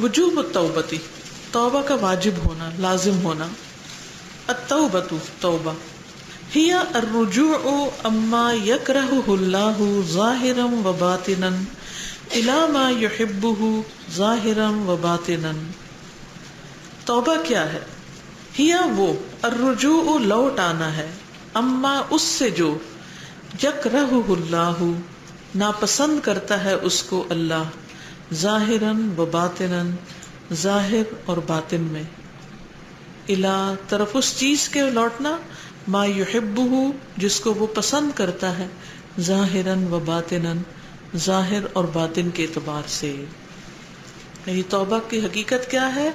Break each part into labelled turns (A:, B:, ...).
A: وجوب التوبتی، توبہ کا واجب ہونا، لازم ہونا. التوبۃ، توبہ، ہی الرجوع اما یکرہہ اللہ ظاہرا و باطنا الی ما یحبہ ظاہرا و باطنا. توبہ کیا ہے؟ ہی وہ، الرجوع لوٹ آنا ہے، اما اس سے جو، یکرہہ اللہ ناپسند کرتا ہے اس کو اللہ، ظاہراً و باطناً ظاہر اور باطن میں، الا طرف اس چیز کے لوٹنا، ما یحبہ جس کو وہ پسند کرتا ہے، ظاہراً و باطناً ظاہر اور باطن کے اعتبار سے. یعنی توبہ کی حقیقت کیا ہے؟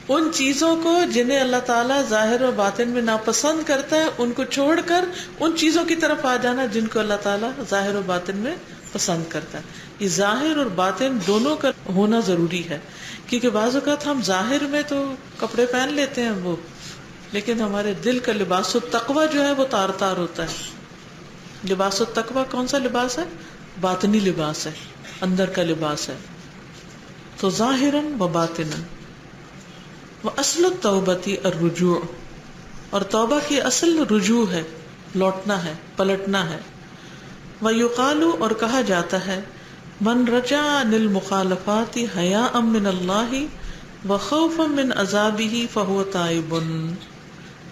A: ان چیزوں کو جنہیں اللہ تعالیٰ ظاہر و باطن میں ناپسند کرتا ہے ان کو چھوڑ کر ان چیزوں کی طرف آ جانا جن کو اللہ تعالیٰ ظاہر و باطن میں پسند کرتا ہے. یہ ظاہر اور باطن دونوں کا ہونا ضروری ہے، کیونکہ بعض اوقات ہم ظاہر میں تو کپڑے پہن لیتے ہیں وہ، لیکن ہمارے دل کا لباس التقویٰ جو ہے وہ تار تار ہوتا ہے. لباس التقویٰ کون سا لباس ہے؟ باطنی لباس ہے، اندر کا لباس ہے. تو ظاہراً و باطناً. وَأَصْلُ التَّوْبَةِ الرُّجُوعُ، اور توبہ کی اصل رجوع ہے، لوٹنا ہے، پلٹنا ہے. وَيُقَالُ، اور کہا جاتا ہے، من رجع عن المخالفات حیاء من اللہ وخوفا من عذابہ فہو تائب.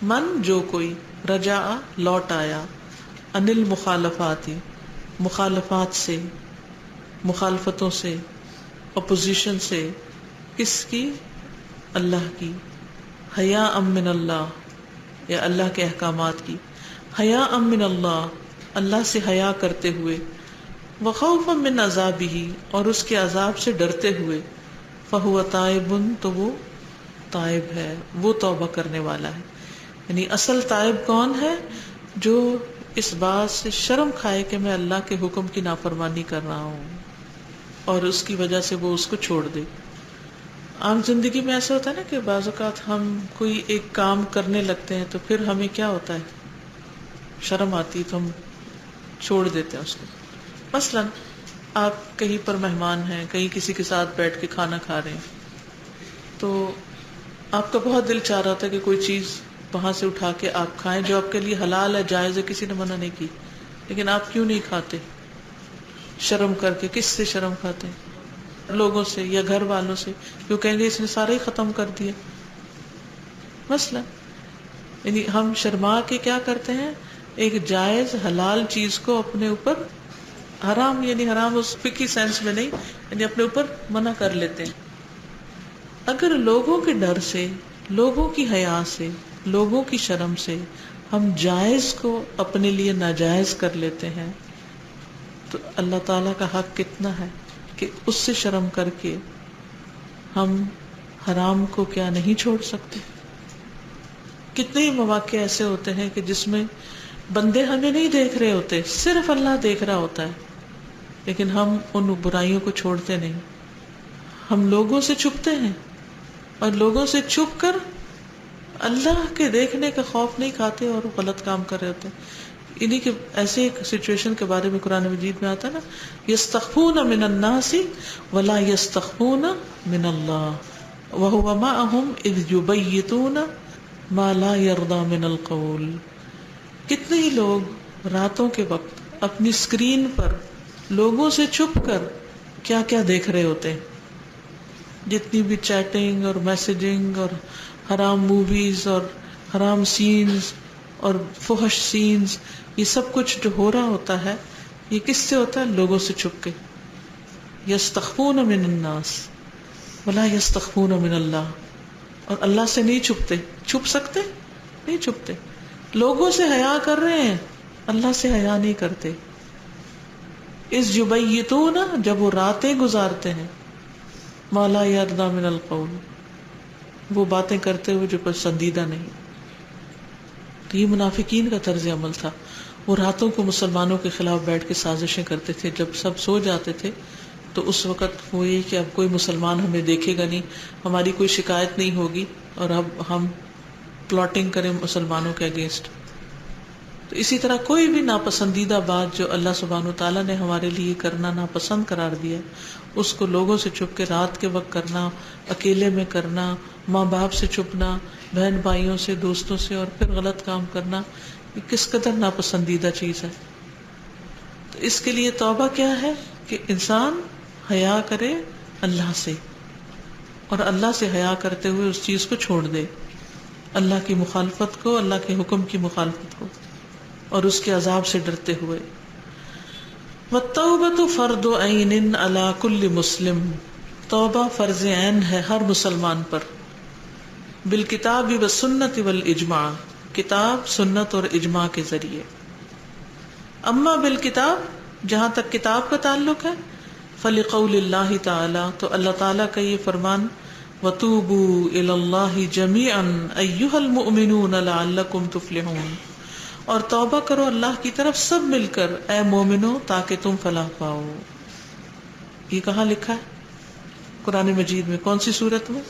A: من جو کوئی، رجع لوٹ آیا، عن المخالفات مخالفات سے، مخالفتوں سے، اپوزیشن سے، کس کی؟ اللہ کی. حیاء من اللہ، یا اللہ کے احکامات کی. حیاء من اللہ، اللہ سے حیا کرتے ہوئے. وخوفا من عذابہ، اور اس کے عذاب سے ڈرتے ہوئے. فہو تائب، تو وہ تائب ہے، وہ توبہ کرنے والا ہے. یعنی اصل تائب کون ہے؟ جو اس بات سے شرم کھائے کہ میں اللہ کے حکم کی نافرمانی کر رہا ہوں اور اس کی وجہ سے وہ اس کو چھوڑ دے. عام زندگی میں ایسا ہوتا ہے نا کہ بعض اوقات ہم کوئی ایک کام کرنے لگتے ہیں تو پھر ہمیں کیا ہوتا ہے، شرم آتی تو ہم چھوڑ دیتے ہیں اس کو. مثلا آپ کہیں پر مہمان ہیں، کہیں کسی کے ساتھ بیٹھ کے کھانا کھا رہے ہیں، تو آپ کا بہت دل چاہ رہا تھا کہ کوئی چیز وہاں سے اٹھا کے آپ کھائیں جو آپ کے لیے حلال ہے، جائز ہے، کسی نے منع نہیں کی، لیکن آپ کیوں نہیں کھاتے؟ شرم کر کے. کس سے شرم کھاتے ہیں؟ لوگوں سے یا گھر والوں سے، جو کہیں گے اس نے سارا ہی ختم کر دیا مثلا. یعنی ہم شرما کے کیا کرتے ہیں، ایک جائز حلال چیز کو اپنے اوپر حرام، یعنی حرام اس فقہی سینس میں نہیں، یعنی اپنے اوپر منع کر لیتے ہیں. اگر لوگوں کے ڈر سے، لوگوں کی حیا سے، لوگوں کی شرم سے ہم جائز کو اپنے لیے ناجائز کر لیتے ہیں تو اللہ تعالیٰ کا حق کتنا ہے کہ اس سے شرم کر کے ہم حرام کو کیا نہیں چھوڑ سکتے. کتنے ہی مواقع ایسے ہوتے ہیں کہ جس میں بندے ہمیں نہیں دیکھ رہے ہوتے، صرف اللہ دیکھ رہا ہوتا ہے، لیکن ہم ان برائیوں کو چھوڑتے نہیں. ہم لوگوں سے چھپتے ہیں اور لوگوں سے چھپ کر اللہ کے دیکھنے کا خوف نہیں کھاتے اور غلط کام کر رہے ہوتے ہیں. انہی کہ ایسے ایک سچویشن کے بارے میں قرآن مجید میں آتا ہے نا، یستخفون من الناس ولا یستخفون من اللہ وهو معهم اذ یبیتون ما لا یرضى من القول. کتنے ہی لوگ راتوں کے وقت اپنی اسکرین پر لوگوں سے چھپ کر کیا کیا دیکھ رہے ہوتے ہیں، جتنی بھی چیٹنگ اور میسیجنگ اور حرام موویز اور حرام سینز اور فحش سینز، یہ سب کچھ جو ہو رہا ہوتا ہے یہ کس سے ہوتا ہے؟ لوگوں سے چھپ کے. یستخفون من الناس ولا یستخفون من اللہ، اور اللہ سے نہیں چھپتے. چھپ سکتے؟ نہیں چھپتے. لوگوں سے حیا کر رہے ہیں، اللہ سے حیا نہیں کرتے. اس یبیتون، جب وہ راتیں گزارتے ہیں، ما لا یرضى من القول، وہ باتیں کرتے ہوئے جو پسندیدہ نہیں. تو یہ منافقین کا طرز عمل تھا. وہ راتوں کو مسلمانوں کے خلاف بیٹھ کے سازشیں کرتے تھے. جب سب سو جاتے تھے تو اس وقت وہ یہ کہ اب کوئی مسلمان ہمیں دیکھے گا نہیں، ہماری کوئی شکایت نہیں ہوگی، اور اب ہم پلاٹنگ کریں مسلمانوں کے اگینسٹ. تو اسی طرح کوئی بھی ناپسندیدہ بات جو اللہ سبحانہ تعالیٰ نے ہمارے لیے کرنا ناپسند قرار دیا، اس کو لوگوں سے چھپ کے رات کے وقت کرنا، اکیلے میں کرنا، ماں باپ سے چھپنا، بہن بھائیوں سے، دوستوں سے، اور پھر غلط کام کرنا، یہ کس قدر ناپسندیدہ چیز ہے۔ تو اس کے لیے توبہ کیا ہے کہ انسان حیا کرے اللہ سے، اور اللہ سے حیا کرتے ہوئے اس چیز کو چھوڑ دے، اللہ کی مخالفت کو، اللہ کے حکم کی مخالفت کو، اور اس کے عذاب سے ڈرتے ہوئے۔ وَالتَّوْبَةُ فَرْضُ عَيْنٍ عَلَى كُلِّ مُسْلِمٍ، توبہ فرض عین ہے ہر مسلمان پر، بالکتاب والسنت والاجماع، کتاب، سنت اور اجماع کے ذریعے۔ اما بالکتاب، جہاں تک کتاب کا تعلق ہے، فلقول اللہ تعالی، تو اللہ تعالیٰ کا یہ فرمان، وَتُوبُوا إِلَى اللَّهِ جَمِيعًا أَيُّهَا الْمُؤْمِنُونَ لَعَلَّكُمْ تُفْلِحُونَ، اور توبہ کرو اللہ کی طرف سب مل کر، اے مومنو، تاکہ تم فلاح پاؤ۔ یہ کہاں لکھا ہے؟ قرآن مجید میں۔ کون سی سورت میں؟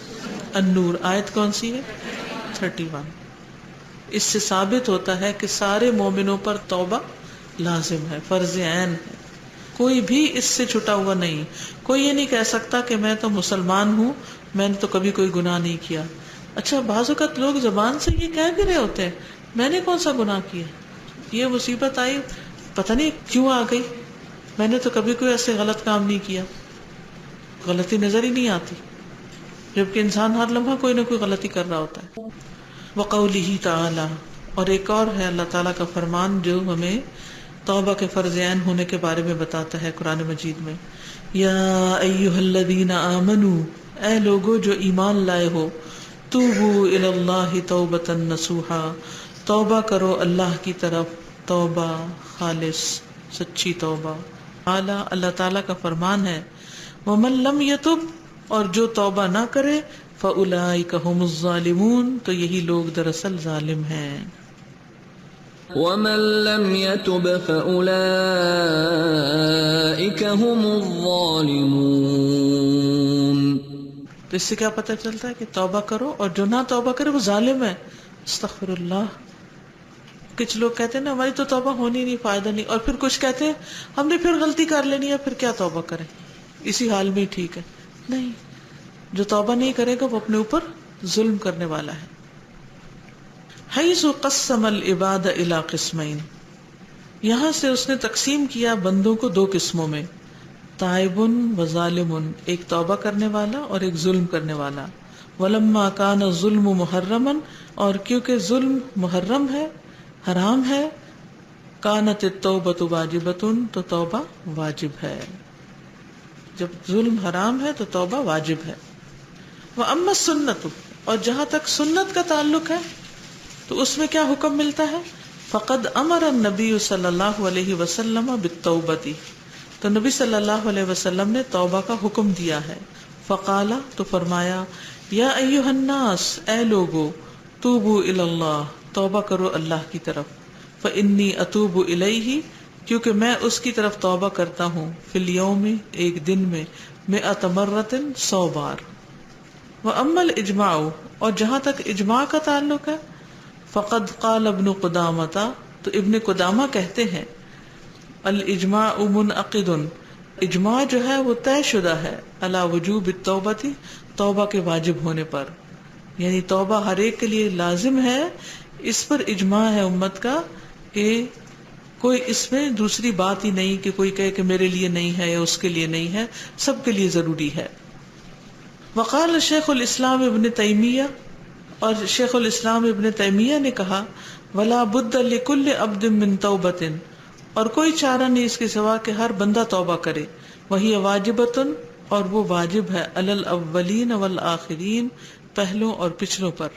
A: النور، آیت کون سی ہے؟ 31۔ اس سے ثابت ہوتا ہے کہ سارے مومنوں پر توبہ لازم ہے، فرض عین ہے، کوئی بھی اس سے چھٹا ہوا نہیں۔ کوئی یہ نہیں کہہ سکتا کہ میں تو مسلمان ہوں، میں نے تو کبھی کوئی گناہ نہیں کیا۔ اچھا، بعض اوقات لوگ زبان سے یہ کہہ بھی رہے ہوتے ہیں، میں نے کون سا گناہ کیا، یہ مصیبت آئی پتہ نہیں کیوں آ گئی، میں نے تو کبھی کوئی ایسے غلط کام نہیں کیا۔ غلطی نظر ہی نہیں آتی، جبکہ انسان ہر لمحہ کوئی نہ کوئی غلطی کر رہا ہوتا ہے۔ وقولہ تعالی، اور ایک اور ہے اللہ تعالیٰ کا فرمان جو ہمیں توبہ کے فرض عین ہونے کے بارے میں بتاتا ہے قرآن مجید میں، یا ایھا الذین آمنوا، اے لوگو جو ایمان لائے ہو، توبوا الی اللہ توبۃ نصوحا، توبہ کرو اللہ کی طرف توبہ خالص، سچی توبہ۔ اعلیٰ، اللہ تعالیٰ کا فرمان ہے، ومن لم یتب، اور جو توبہ نہ کرے، فاولئک ھم الظالمون، تو یہی لوگ دراصل ظالم ہیں۔
B: ومن لم يتب فأولئك هم الظالمون۔
A: تو اس سے کیا پتہ چلتا ہے کہ توبہ کرو، اور جو نہ توبہ کرے وہ ظالم ہے۔ استغفر اللہ۔ کچھ لوگ کہتے ہیں نا ہماری تو توبہ ہونی نہیں، فائدہ نہیں، اور پھر کچھ کہتے ہیں ہم نے پھر غلطی کر لینی ہے، پھر کیا توبہ کریں، اسی حال میں ہی ٹھیک ہے۔ نہیں، جو توبہ نہیں کرے گا وہ اپنے اوپر ظلم کرنے والا ہے۔ حیث قسم العباد الی قسمین، یہاں سے اس نے تقسیم کیا بندوں کو دو قسموں میں، تائب و ظالم، ایک توبہ کرنے والا اور ایک ظلم کرنے والا۔ ولما کان الظلم محرما، اور کیونکہ ظلم محرم ہے، حرام ہے، کانت التوبۃ واجبۃ، تو توبہ واجب ہے۔ جب ظلم حرام ہے تو توبہ واجب ہے۔ واما السنۃ، اور جہاں تک سنت کا تعلق ہے تو اس میں کیا حکم ملتا ہے؟ فقد امر النبی صلی اللہ علیہ وسلم بالتوبۃ، تو نبی صلی اللہ علیہ وسلم نے توبہ کا حکم دیا ہے۔ فقال، تو فرمایا، یا ایھا الناس، اے لوگو، توبوا الی اللہ، توبہ کرو اللہ کی طرف، فانی اتوب الیہ، کیونکہ میں اس کی طرف توبہ کرتا ہوں، فی الیوم، ایک دن میں، 100 مرۃ، 100 بار۔ واما الاجماع، اور جہاں تک اجماع کا تعلق ہے، فقد قال ابن قدامہ، تو ابن قدامہ کہتے ہیں، الاجماع منعقد، اجماع جو ہے وہ طے شدہ ہے، علی وجوب التوبۃ، توبہ کے واجب ہونے پر، یعنی توبہ ہر ایک کے لیے لازم ہے۔ اس پر اجماع ہے امت کا کہ کوئی اس میں دوسری بات ہی نہیں کہ کوئی کہے کہ میرے لیے نہیں ہے یا اس کے لیے نہیں ہے، سب کے لیے ضروری ہے۔ وقال شیخ الاسلام ابن تیمیہ، اور شیخ الاسلام ابن تیمیہ نے کہا، ولا بد لکل عبد من توبۃ، اور کوئی چارہ نہیں اس کے سوا کہ ہر بندہ توبہ کرے، وہی واجبۃ، اور وہ واجب ہے، علی الاولین والآخرین، پہلوں اور پچھلوں پر،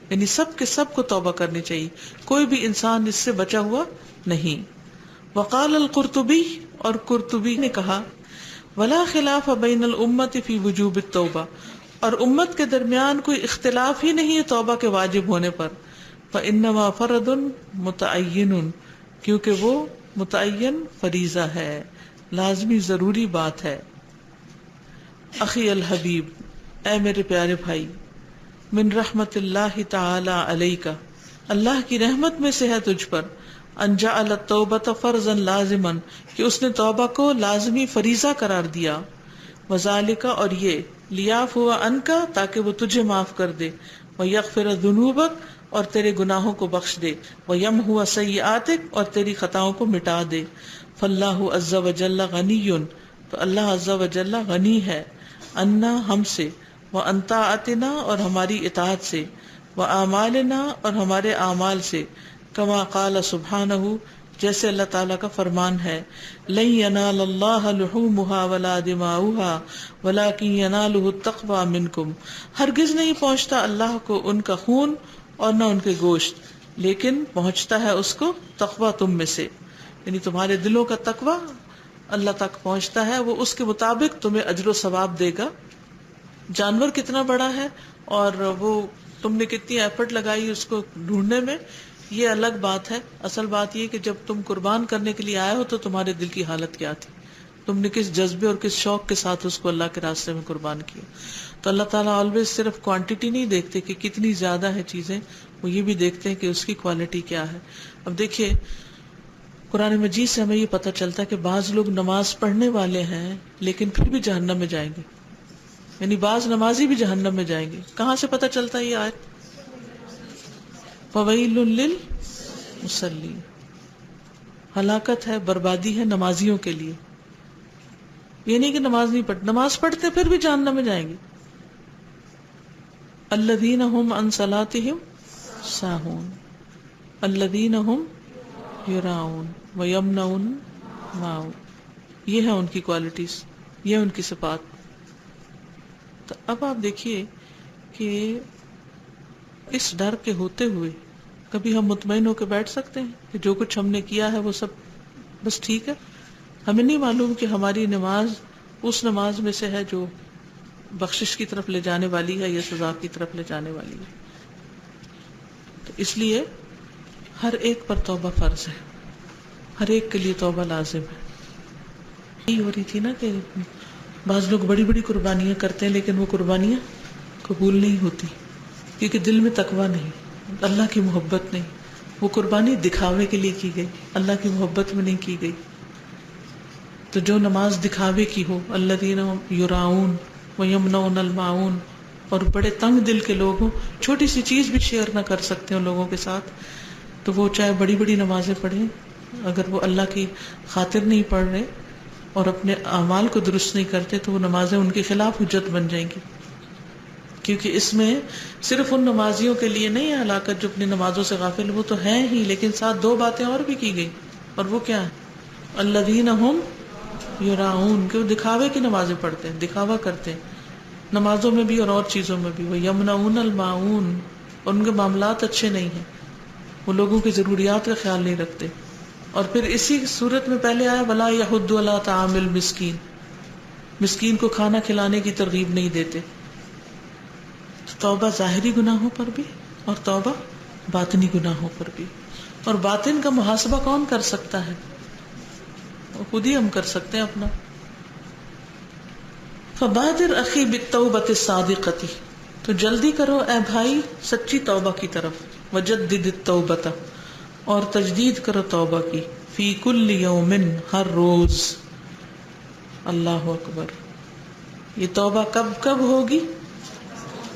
A: یعنی سب کے سب کو توبہ کرنی چاہیے، کوئی بھی انسان اس سے بچا ہوا نہیں۔ وقال القرطبی، اور قرطبی نے کہا، ولا خلاف بین الامت فی وجوب التوبہ، اور امت کے درمیان کوئی اختلاف ہی نہیں ہے توبہ کے واجب ہونے پر، فانما فرض متعین، کیونکہ وہ متعین فریضہ ہے، لازمی ضروری بات ہے۔ اخی الحبیب، اے میرے پیارے بھائی، من رحمت اللہ تعالی علیک، اللہ کی رحمت میں سے ہے تجھ پر، ان جعل التوبۃ فرضا لازما، کہ اس نے توبہ کو لازمی فریضہ قرار دیا، وذالک، اور یہ لیعفو عنک، تاکہ وہ تجھے معاف کر دے، ویغفر ذنوبک، اور تیرے گناہوں کو بخش دے، ویمحو سیئاتک، اور تیری خطاؤں کو مٹا دے۔ فاللہ عز وجل غنی، تو اللہ عز وجل غنی ہے، انا، ہم سے، وعن طاعتنا، اور ہماری اطاعت سے، واعمالنا، اور ہمارے اعمال سے، کما قال سبحانہ، جیسے اللہ تعالیٰ کا فرمان ہے، لن ینال اللہ لحومها ولا دماؤها ولکن ینالہ التقوی منکم، ہرگز نہیں پہنچتا اللہ کو ان کا خون اور نہ ان کے گوشت، لیکن پہنچتا ہے اس کو تقوی تم میں سے، یعنی تمہارے دلوں کا تقوی اللہ تک پہنچتا ہے، وہ اس کے مطابق تمہیں اجر و ثواب دے گا۔ جانور کتنا بڑا ہے اور وہ تم نے کتنی ایفرٹ لگائی اس کو ڈھونڈنے میں، یہ الگ بات ہے۔ اصل بات یہ کہ جب تم قربان کرنے کے لیے آئے ہو تو تمہارے دل کی حالت کیا تھی، تم نے کس جذبے اور کس شوق کے ساتھ اس کو اللہ کے راستے میں قربان کیا۔ تو اللہ تعالیٰ آلویز صرف کوانٹٹی نہیں دیکھتے کہ کتنی زیادہ ہے چیزیں، وہ یہ بھی دیکھتے ہیں کہ اس کی کوالٹی کیا ہے۔ اب دیکھیے قرآن مجید سے ہمیں یہ پتہ چلتا ہے کہ بعض لوگ نماز پڑھنے والے ہیں لیکن پھر بھی جہنم میں جائیں گے، یعنی بعض نمازی بھی جہنم میں جائیں گے۔ کہاں سے پتہ چلتا ہے یہ آیت؟ فویل للمصلین، ہلاکت ہے، بربادی ہے نمازیوں کے لیے۔ یہ نہیں کہ نماز نہیں پڑھتے، نماز پڑھتے پھر بھی جہنم میں جائیں گے۔ الذین هم عن صلاتهم ساہون، الذین هم یراؤن ویمنعون ماعون، یہ ہے ان کی کوالٹیز، یہ ان کی صفات۔ تو اب آپ دیکھیے کہ اس ڈر کے ہوتے ہوئے کبھی ہم مطمئن ہو کے بیٹھ سکتے ہیں کہ جو کچھ ہم نے کیا ہے وہ سب بس ٹھیک ہے؟ ہمیں نہیں معلوم کہ ہماری نماز اس نماز میں سے ہے جو بخشش کی طرف لے جانے والی ہے یا سزا کی طرف لے جانے والی ہے۔ تو اس لیے ہر ایک پر توبہ فرض ہے، ہر ایک کے لیے توبہ لازم ہے۔ یہی ہو رہی تھی نا کہ بعض لوگ بڑی بڑی قربانیاں کرتے ہیں لیکن وہ قربانیاں قبول نہیں ہوتی کیونکہ دل میں تقویٰ نہیں، اللہ کی محبت نہیں، وہ قربانی دکھاوے کے لیے کی گئی، اللہ کی محبت میں نہیں کی گئی۔ تو جو نماز دکھاوے کی ہو، الذین یراؤن ویمنعون الماعون، اور بڑے تنگ دل کے لوگ ہوں، چھوٹی سی چیز بھی شیئر نہ کر سکتے ہیں لوگوں کے ساتھ، تو وہ چاہے بڑی بڑی نمازیں پڑھیں، اگر وہ اللہ کی خاطر نہیں پڑھ رہے اور اپنے اعمال کو درست نہیں کرتے تو وہ نمازیں ان کے خلاف حجت بن جائیں گی۔ کیونکہ اس میں صرف ان نمازیوں کے لیے نہیں ہے ہلاکت جو اپنی نمازوں سے غافل، وہ تو ہیں ہی، لیکن ساتھ دو باتیں اور بھی کی گئی، اور وہ کیا ہے؟ الذین ہم یراؤن، کہ وہ دکھاوے کی نمازیں پڑھتے ہیں، دکھاوا کرتے ہیں نمازوں میں بھی اور چیزوں میں بھی۔ وہ یمنعون الماعون، ان کے معاملات اچھے نہیں ہیں، وہ لوگوں کی ضروریات کا خیال نہیں رکھتے۔ اور پھر اسی صورت میں پہلے آیا ولا یحض علی طعام المسکین، مسکین کو کھانا کھلانے کی ترغیب نہیں دیتے۔ توبہ ظاہری گناہوں پر بھی اور توبہ باطنی گناہوں پر بھی، اور باطن کا محاسبہ کون کر سکتا ہے؟ خود ہی ہم کر سکتے ہیں اپنا۔ فبادر اخی بالتوبۃ الصادقۃ، تو جلدی کرو اے بھائی سچی توبہ کی طرف، وجدد التوبۃ، اور تجدید کرو توبہ کی، فی کل یوم، ہر روز۔ اللہ اکبر، یہ توبہ کب کب ہوگی؟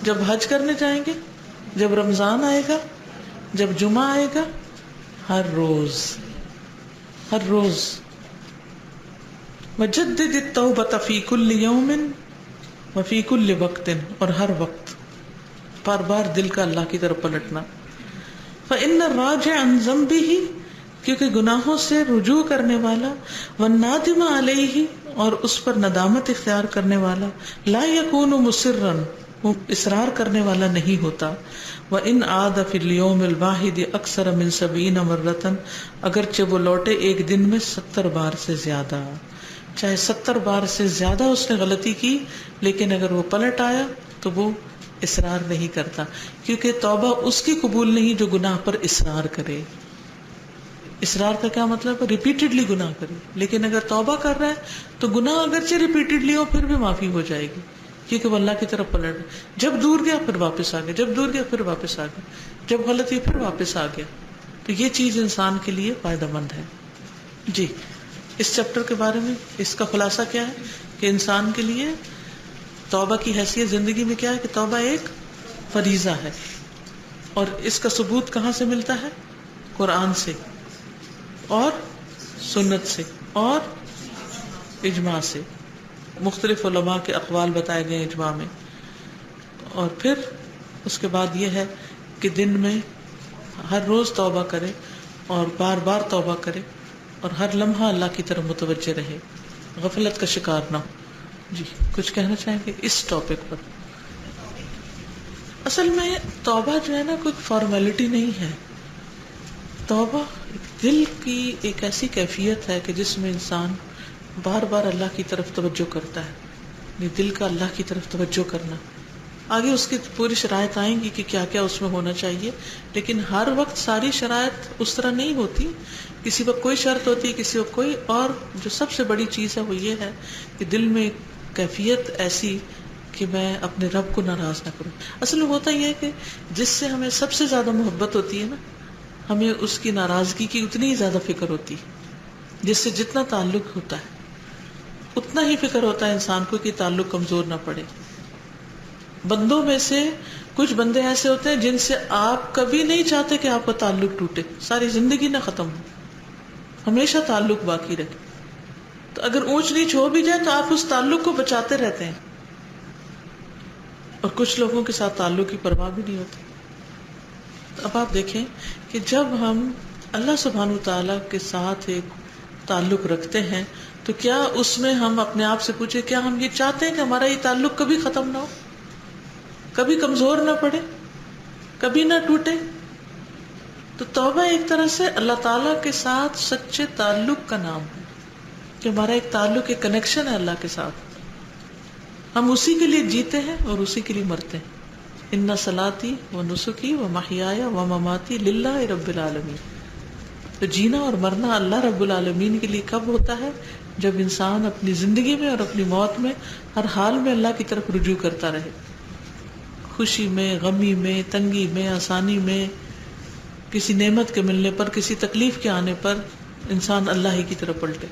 A: جب حج کرنے جائیں گے، جب رمضان آئے گا، جب جمعہ آئے گا، ہر روز، ہر روز۔ وجدد التوبۃ فی کل یوم وفی کل وقت، اور ہر وقت بار بار دل کا اللہ کی طرف پلٹنا۔ فإن الراجع عن ذنبہ، کیونکہ گناہوں سے رجوع کرنے والا، والنادم علیہ، اور اس پر ندامت اختیار کرنے والا، لا یکون مصرا، وہ اصرار کرنے والا نہیں ہوتا۔ وإن عاد فی اليوم الواحد اکثر من 70 مرۃ، اگرچہ وہ لوٹے ایک دن میں 70 بار سے زیادہ، چاہے 70 بار سے زیادہ اس نے غلطی کی، لیکن اگر وہ پلٹ آیا تو وہ اصرار نہیں کرتا، کیونکہ توبہ اس کی قبول نہیں جو گناہ پر اصرار کرے۔ اصرار کا کیا مطلب ہے؟ ریپیٹڈلی گناہ کرے، لیکن اگر توبہ کر رہا ہے تو گناہ اگرچہ ریپیٹڈلی ہو پھر بھی معافی ہو جائے گی، کیونکہ وہ اللہ کی طرف پلٹ، جب دور گیا پھر واپس آ گیا، جب دور گیا پھر واپس آ گیا، جب غلطی پھر واپس آ گیا۔ تو یہ چیز انسان کے لیے فائدہ مند ہے. جی اس چیپٹر کے بارے میں اس کا خلاصہ کیا ہے کہ انسان کے لیے توبہ کی حیثیت زندگی میں کیا ہے کہ توبہ ایک فریضہ ہے، اور اس کا ثبوت کہاں سے ملتا ہے؟ قرآن سے اور سنت سے اور اجماع سے. مختلف علماء کے اقوال بتائے گئے اجماع میں. اور پھر اس کے بعد یہ ہے کہ دن میں ہر روز توبہ کرے اور بار بار توبہ کرے اور ہر لمحہ اللہ کی طرف متوجہ رہے، غفلت کا شکار نہ ہو. جی کچھ کہنا چاہیں گے اس ٹاپک پر؟ اصل میں توبہ جو ہے نا کوئی فارمیلٹی نہیں ہے. توبہ دل کی ایک ایسی کیفیت ہے کہ جس میں انسان بار بار اللہ کی طرف توجہ کرتا ہے. دل کا اللہ کی طرف توجہ کرنا. آگے اس کی پوری شرائط آئیں گی کہ کیا کیا اس میں ہونا چاہیے، لیکن ہر وقت ساری شرائط اس طرح نہیں ہوتی. کسی وقت کوئی شرط ہوتی ہے، کسی وقت کوئی. اور جو سب سے بڑی چیز ہے وہ یہ ہے کہ دل میں کیفیت ایسی کہ میں اپنے رب کو ناراض نہ کروں. اصل میں ہوتا یہ ہے کہ جس سے ہمیں سب سے زیادہ محبت ہوتی ہے نا، ہمیں اس کی ناراضگی کی اتنی ہی زیادہ فکر ہوتی ہے. جس سے جتنا تعلق ہوتا ہے اتنا ہی فکر ہوتا ہے انسان کو کہ تعلق کمزور نہ پڑے. بندوں میں سے کچھ بندے ایسے ہوتے ہیں جن سے آپ کبھی نہیں چاہتے کہ آپ کا تعلق ٹوٹے، ساری زندگی نہ ختم ہو، ہمیشہ تعلق باقی رہے. تو اگر اونچ نیچ ہو بھی جائے تو آپ اس تعلق کو بچاتے رہتے ہیں. اور کچھ لوگوں کے ساتھ تعلق کی پرواہ بھی نہیں ہوتی. اب آپ دیکھیں کہ جب ہم اللہ سبحانہ وتعالیٰ کے ساتھ ایک تعلق رکھتے ہیں تو کیا اس میں ہم اپنے آپ سے پوچھیں کیا ہم یہ چاہتے ہیں کہ ہمارا یہ تعلق کبھی ختم نہ ہو، کبھی کمزور نہ پڑے، کبھی نہ ٹوٹے؟ تو توبہ ایک طرح سے اللہ تعالیٰ کے ساتھ سچے تعلق کا نام ہے کہ ہمارا ایک تعلق، ایک کنیکشن ہے اللہ کے ساتھ. ہم اسی کے لیے جیتے ہیں اور اسی کے لیے مرتے ہیں. ان صلاتی و نسکی و محیایا و مماتی للہ رب العالمین. تو جینا اور مرنا اللہ رب العالمین کے لیے کب ہوتا ہے؟ جب انسان اپنی زندگی میں اور اپنی موت میں ہر حال میں اللہ کی طرف رجوع کرتا رہے. خوشی میں، غمی میں، تنگی میں، آسانی میں، کسی نعمت کے ملنے پر، کسی تکلیف کے آنے پر انسان اللہ ہی کی طرف پلٹے.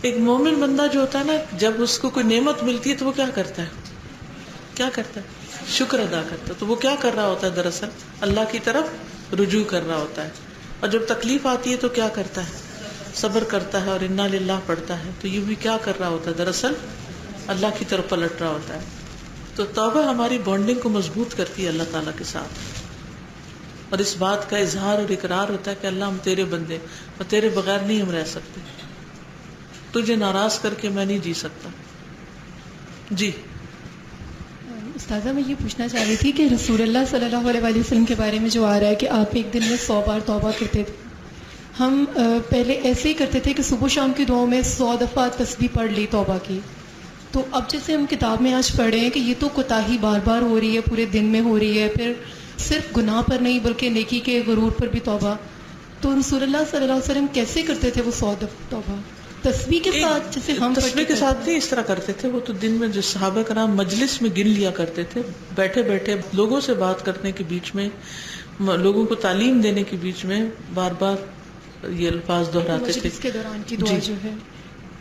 A: ایک مومن بندہ جو ہوتا ہے نا، جب اس کو کوئی نعمت ملتی ہے تو وہ کیا کرتا ہے؟ کیا کرتا ہے؟ شکر ادا کرتا ہے. تو وہ کیا کر رہا ہوتا ہے؟ دراصل اللہ کی طرف رجوع کر رہا ہوتا ہے. اور جب تکلیف آتی ہے تو کیا کرتا ہے؟ صبر کرتا ہے اور انا للہ پڑھتا ہے. تو یہ بھی کیا کر رہا ہوتا ہے؟ دراصل اللہ کی طرف پلٹ رہا ہوتا ہے. تو توبہ ہماری بانڈنگ کو مضبوط کرتی ہے اللہ تعالیٰ کے ساتھ، اور اس بات کا اظہار اور اقرار ہوتا ہے کہ اللہ ہم تیرے بندے اور تیرے بغیر نہیں ہم رہ سکتے، تجھے ناراض کر کے میں نہیں جی سکتا. جی
C: استاذہ میں یہ پوچھنا چاہ رہی تھی کہ رسول اللہ صلی اللہ علیہ وسلم کے بارے میں جو آ رہا ہے کہ آپ ایک دن میں 100 بار توبہ کرتے تھے. ہم پہلے ایسے ہی کرتے تھے کہ صبح شام کی دعاؤں میں 100 دفعہ تسبیح پڑھ لی توبہ کی. تو اب جیسے ہم کتاب میں آج پڑھ رہے ہیں کہ یہ تو کوتاہی بار بار ہو رہی ہے، پورے دن میں ہو رہی ہے، پھر صرف گناہ پر نہیں بلکہ نیکی کے غرور پر بھی توبہ. تو رسول اللہ صلی اللہ علیہ وسلم کیسے کرتے تھے وہ 100 دفعہ توبہ؟ تسبیح کے ساتھ جیسے ہم
A: تسبیح کے ساتھ نہیں اس طرح کرتے تھے. وہ تو دن میں جو صحابہ کرام مجلس میں گن لیا کرتے تھے، بیٹھے بیٹھے لوگوں سے بات کرنے کے بیچ میں، لوگوں کو تعلیم دینے کے بیچ میں بار بار یہ الفاظ دہراتے تھے.
C: مجلس کے دوران کی دعا جو ہے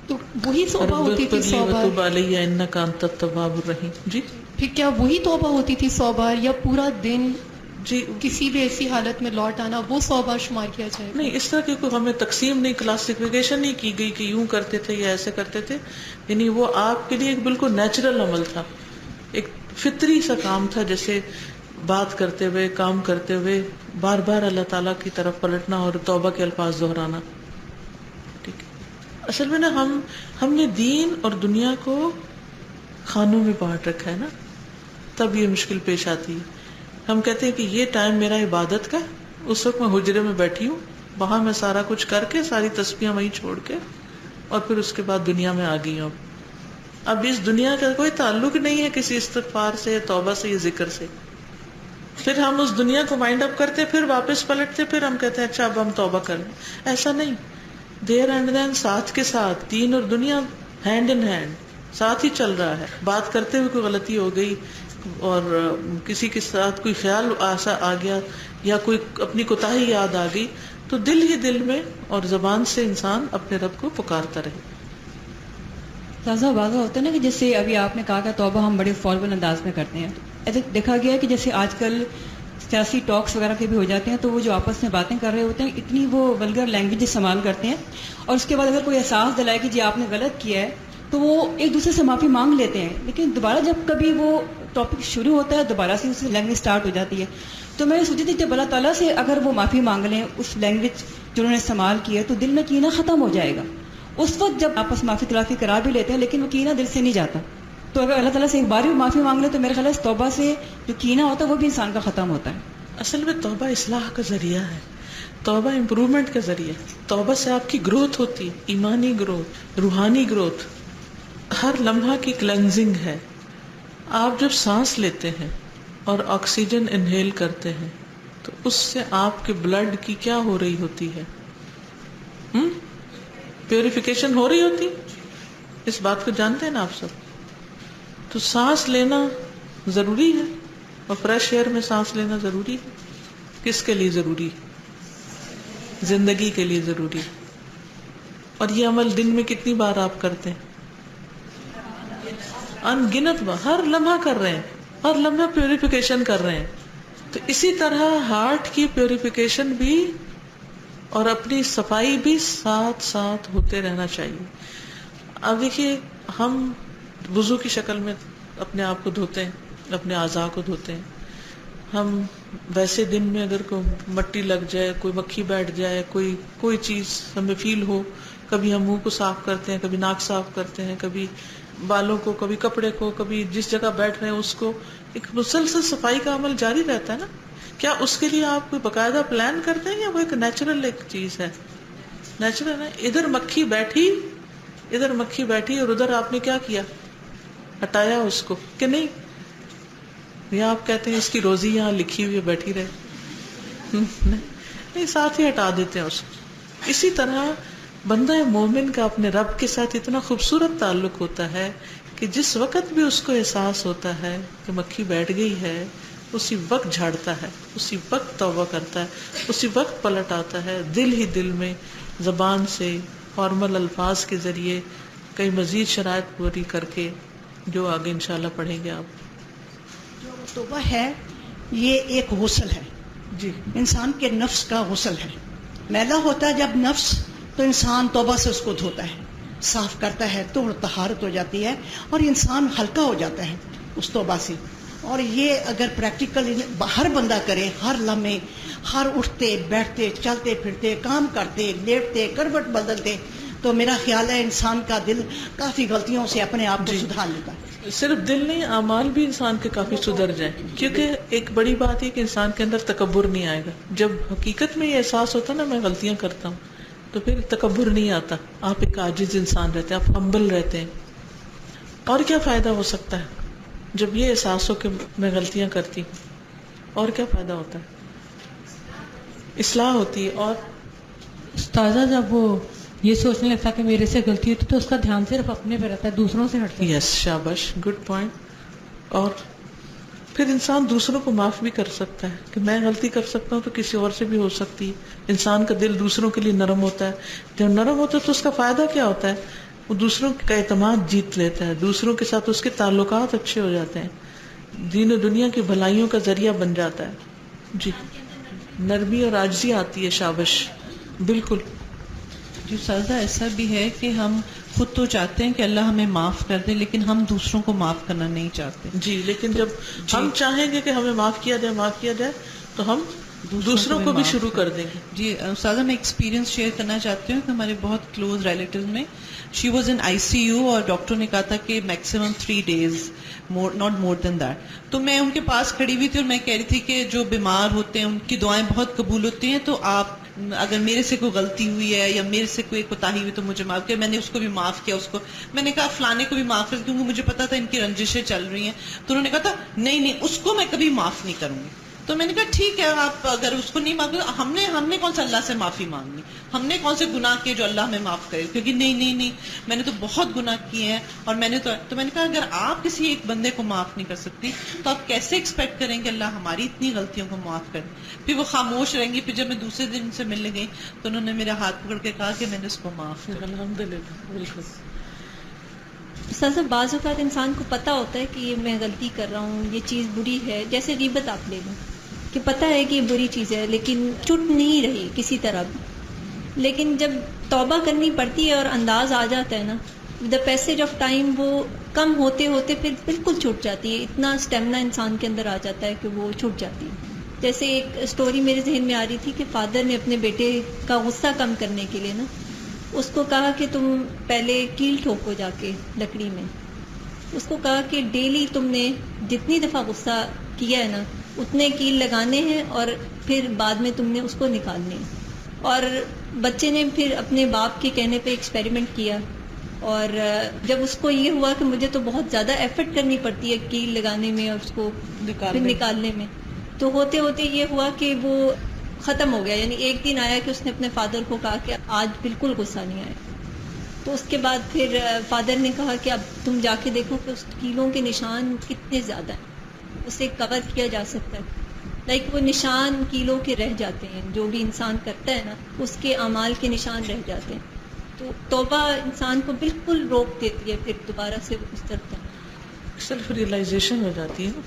C: تو وہی توبہ ہوتی تھی 100 بار؟
A: وتوب علی انک انت التواب الرحیم. جی
C: پھر کیا وہی توبہ ہوتی تھی 100 بار، یا پورا دن
A: جی
C: کسی بھی ایسی حالت میں لوٹ آنا وہ 100 بار شمار کیا جائے؟
A: نہیں، اس طرح کی کوئی ہمیں تقسیم نہیں، کلاسیفیکیشن نہیں کی گئی کہ یوں کرتے تھے یا ایسے کرتے تھے. یعنی وہ آپ کے لیے ایک بالکل نیچرل عمل تھا، ایک فطری سا کام تھا، جیسے بات کرتے ہوئے، کام کرتے ہوئے بار بار اللہ تعالیٰ کی طرف پلٹنا اور توبہ کے الفاظ دہرانا. ٹھیک ہے. اصل میں نا ہم نے دین اور دنیا کو خانوں میں بانٹ رکھا ہے نا، تب یہ مشکل پیش آتی ہے. ہم کہتے ہیں کہ یہ ٹائم میرا عبادت کا، اس وقت میں حجرے میں بیٹھی ہوں، وہاں میں سارا کچھ کر کے، ساری تسبیحاں وہیں چھوڑ کے، اور پھر اس کے بعد دنیا میں آ گئی ہوں. اب اس دنیا کا کوئی تعلق نہیں ہے کسی استغفار سے، توبہ سے، یا ذکر سے. پھر ہم اس دنیا کو وائنڈ اپ کرتے، پھر واپس پلٹتے، پھر ہم کہتے ہیں اچھا اب ہم توبہ کر لیں. ایسا نہیں. دیر اینڈ دین ساتھ کے ساتھ دین اور دنیا ہینڈ ان ہینڈ ساتھ ہی چل رہا ہے. بات کرتے ہوئے کوئی غلطی ہو گئی اور کسی کے ساتھ کوئی خیال ایسا آ گیا یا کوئی اپنی کوتاہی یاد آ گئی تو دل ہی دل میں اور زبان سے انسان اپنے رب کو پکارتا رہے.
D: تازہ واضح ہوتا ہے نا کہ جیسے ابھی آپ نے کہا کہ توبہ ہم بڑے فارول انداز میں کرتے ہیں. ایسے دیکھا گیا ہے کہ جیسے آج کل سیاسی ٹاکس وغیرہ کے بھی ہو جاتے ہیں تو وہ جو آپس میں باتیں کر رہے ہوتے ہیں اتنی وہ ولگر لینگویج استعمال کرتے ہیں, اور اس کے بعد اگر کوئی احساس دلائے کہ جی آپ نے غلط کیا ہے تو وہ ایک دوسرے سے معافی مانگ لیتے ہیں, لیکن دوبارہ جب کبھی وہ ٹاپک شروع ہوتا ہے دوبارہ سے اس لینگویج اسٹارٹ ہو جاتی ہے. تو میں سوچی تھی جب اللہ تعالیٰ سے اگر وہ معافی مانگ لیں اس لینگویج جو انہوں نے استعمال کی ہے تو دل میں کینہ ختم ہو جائے گا. اس وقت جب آپس معافی تلافی کرا بھی لیتے ہیں لیکن وہ کینہ دل سے نہیں جاتا. تو اگر اللہ تعالیٰ سے ایک بار بھی معافی مانگ لے تو میرے خیال ہے اس توبہ سے جو کینہ ہوتا ہے وہ بھی انسان کا ختم ہوتا ہے.
A: اصل میں توبہ اصلاح کا ذریعہ ہے, توبہ امپرومنٹ کا ذریعہ ہے. توبہ سے آپ کی گروتھ ہوتی ہے, ایمانی گروتھ, روحانی گروتھ. ہر لمحہ کی کلینزنگ ہے. آپ جب سانس لیتے ہیں اور آکسیجن انہیل کرتے ہیں تو اس سے آپ کے بلڈ کی کیا ہو رہی ہوتی ہے؟ پیوریفیکیشن ہو رہی ہوتی. اس بات کو جانتے ہیں نا آپ سب. تو سانس لینا ضروری ہے اور فریش ایئر میں سانس لینا ضروری ہے. کس کے لیے ضروری؟ زندگی کے لیے ضروری. اور یہ عمل دن میں کتنی بار آپ کرتے ہیں؟ ان گنت بار. ہر لمحہ کر رہے ہیں, ہر لمحہ پیوریفیکیشن کر رہے ہیں. تو اسی طرح ہارٹ کی پیوریفیکیشن بھی اور اپنی صفائی بھی ساتھ ساتھ ہوتے رہنا چاہیے. اب دیکھیے ہم وضو کی شکل میں اپنے آپ کو دھوتے ہیں, اپنے اعضاء کو دھوتے ہیں. ہم ویسے دن میں اگر کوئی مٹی لگ جائے, کوئی مکھی بیٹھ جائے, کوئی چیز ہمیں فیل ہو, کبھی ہم منہ کو صاف کرتے ہیں, کبھی ناک صاف کرتے ہیں, کبھی بالوں کو, کبھی کپڑے کو, کبھی جس جگہ بیٹھ رہے ہیں اس کو. ایک مسلسل صفائی کا عمل جاری رہتا ہے نا. کیا اس کے لیے آپ کوئی باقاعدہ پلان کرتے ہیں یا وہ ایک نیچرل ایک چیز ہے؟ نیچرل ہے. ادھر مکھی بیٹھی اور ادھر آپ نے کیا کیا؟ ہٹایا اس کو کہ نہیں؟ یا آپ کہتے ہیں اس کی روزی یہاں لکھی ہوئی بیٹھی رہے؟ نہیں, ساتھ ہی ہٹا دیتے ہیں اس کو. اسی طرح بندہ مومن کا اپنے رب کے ساتھ اتنا خوبصورت تعلق ہوتا ہے کہ جس وقت بھی اس کو احساس ہوتا ہے کہ مکھی بیٹھ گئی ہے اسی وقت جھاڑتا ہے, اسی وقت توبہ کرتا ہے, اسی وقت پلٹ آتا ہے. دل ہی دل میں زبان سے فارمل الفاظ کے ذریعے کئی مزید شرائط پوری کر کے جو آگے انشاءاللہ پڑھیں گے آپ.
E: جو توبہ ہے یہ ایک غسل ہے,
A: جی,
E: انسان کے نفس کا غسل ہے. میلا ہوتا ہے جب نفس تو انسان توبہ سے اس کو دھوتا ہے, صاف کرتا ہے تو طہارت ہو جاتی ہے اور انسان ہلکا ہو جاتا ہے اس توبہ سے. اور یہ اگر پریکٹیکل ہر بندہ کرے, ہر لمحے, ہر اٹھتے بیٹھتے چلتے پھرتے کام کرتے لیٹتے کروٹ بدلتے, تو میرا خیال ہے انسان کا دل کافی غلطیوں سے اپنے آپ کو سدھار لیتا ہے.
A: صرف دل نہیں, اعمال بھی انسان کے کافی سدھر جائیں. کیونکہ ایک بڑی بات ہے کہ انسان کے اندر تکبر نہیں آئے گا. جب حقیقت میں یہ احساس ہوتا ہے نا میں غلطیاں کرتا ہوں تو پھر تکبر نہیں آتا. آپ ایک عاجز انسان رہتے ہیں, آپ ہمبل رہتے ہیں. اور کیا فائدہ ہو سکتا ہے جب یہ احساس ہو کہ میں غلطیاں کرتی ہوں؟ اور کیا فائدہ ہوتا ہے؟ اصلاح ہوتی ہے. اور
F: استاذہ جب وہ یہ سوچنے لگتا کہ میرے سے غلطی ہوتی تو اس کا دھیان صرف اپنے پہ رہتا ہے, دوسروں سے ہٹتا ہے.
A: یس, شاباش, گڈ پوائنٹ. اور پھر انسان دوسروں کو معاف بھی کر سکتا ہے کہ میں غلطی کر سکتا ہوں تو کسی اور سے بھی ہو سکتی ہے. انسان کا دل دوسروں کے لیے نرم ہوتا ہے. جب نرم ہوتا ہے تو اس کا فائدہ کیا ہوتا ہے؟ وہ دوسروں کا اعتماد جیت لیتا ہے, دوسروں کے ساتھ اس کے تعلقات اچھے ہو جاتے ہیں, دین و دنیا کی بھلائیوں کا ذریعہ بن جاتا ہے. جی, نرمی اور عاجزی آتی ہے. شاباش, بالکل.
G: جو سردہ ایسا بھی ہے کہ ہم خود تو چاہتے ہیں کہ اللہ ہمیں معاف کر دے لیکن ہم دوسروں کو معاف کرنا نہیں چاہتے.
A: جی, لیکن جب ہم چاہیں گے کہ ہمیں معاف کیا جائے تو ہم دوسروں کو بھی شروع کر دیں گے.
G: جی استاذہ, میں ایکسپیرینس شیئر کرنا چاہتی ہوں کہ ہمارے بہت کلوز ریلیٹیو میں شی واز ان ICU اور ڈاکٹر نے کہا تھا کہ maximum 3 days, not more than that. تو میں ان کے پاس کھڑی ہوئی تھی اور میں کہہ رہی تھی کہ جو بیمار ہوتے ہیں ان کی دعائیں بہت قبول ہوتی ہیں, تو آپ اگر میرے سے کوئی غلطی ہوئی ہے یا میرے سے کوئی کوتاہی ہوئی تو مجھے معاف کیا. میں نے اس کو بھی معاف کیا, اس کو میں نے کہا فلانے کو بھی معاف کر, کیونکہ مجھے پتا تھا ان کی رنجشیں چل رہی ہیں. تو انہوں نے کہا تھا نہیں اس کو میں کبھی معاف نہیں کروں گی. تو میں نے کہا ٹھیک ہے آپ اگر اس کو نہیں مانگے، ہم نے کون سا اللہ سے معافی مانگنی، ہم نے کون سے گناہ کیے جو اللہ ہمیں معاف کرے، کیونکہ نہیں میں نے تو بہت گناہ کیے ہیں، اور میں نے کہا اگر آپ کسی ایک بندے کو معاف نہیں کر سکتی تو آپ کیسے ایکسپیکٹ کریں کہ اللہ ہماری اتنی غلطیوں کو معاف کرے. پھر وہ خاموش رہیں گی. پھر جب میں دوسرے دن ان سے ملنے گئی تو انہوں نے میرا ہاتھ پکڑ کے کہا کہ میں نے اس کو معاف کر.
A: الحمدللہ. بالکل.
H: استاذہ بعض اوقات انسان کو پتہ ہوتا ہے کہ یہ میں غلطی کر رہا ہوں، یہ چیز بری ہے، جیسے غیبت آپ لے لیں کہ پتہ ہے کہ یہ بری چیز ہے لیکن چھٹ نہیں رہی کسی طرح بھی. لیکن جب توبہ کرنی پڑتی ہے اور انداز آ جاتا ہے نا، دا پیسیج آف ٹائم وہ کم ہوتے ہوتے پھر بالکل چھوٹ جاتی ہے. اتنا اسٹیمنا انسان کے اندر آ جاتا ہے کہ وہ چھوٹ جاتی ہے. جیسے ایک اسٹوری میرے ذہن میں آ رہی تھی کہ فادر نے اپنے بیٹے کا غصہ کم کرنے کے لیے نا اس کو کہا کہ تم پہلے کیل ٹھوکو جا کے لکڑی میں. اس کو کہا کہ ڈیلی تم نے جتنی دفعہ غصہ کیا ہے نا اتنے کیل لگانے ہیں اور پھر بعد میں تم نے اس کو نکالنے ہیں. اور بچے نے پھر اپنے باپ کے کہنے پہ ایکسپیریمنٹ کیا، اور جب اس کو یہ ہوا کہ مجھے تو بہت زیادہ ایفرٹ کرنی پڑتی ہے کیل لگانے میں اور اس کو پھر نکالنے میں، تو ہوتے ہوتے یہ ہوا کہ وہ ختم ہو گیا. یعنی ایک دن آیا کہ اس نے اپنے فادر کو کہا کہ آج بالکل غصہ نہیں آیا. تو اس کے بعد پھر فادر نے کہا کہ اب تم جا کے دیکھو کہ اس کیلوں کے نشان کتنے زیادہ ہیں، اسے کور کیا جا سکتا ہے. لائک وہ نشان کیلوں کے رہ جاتے ہیں، جو بھی انسان کرتا ہے نا اس کے اعمال کے نشان رہ جاتے ہیں. تو توبہ انسان کو بالکل روک دیتی ہے پھر دوبارہ سے اس طرف جانا.
A: سیلف ریئلائزیشن ہو جاتی ہے نا.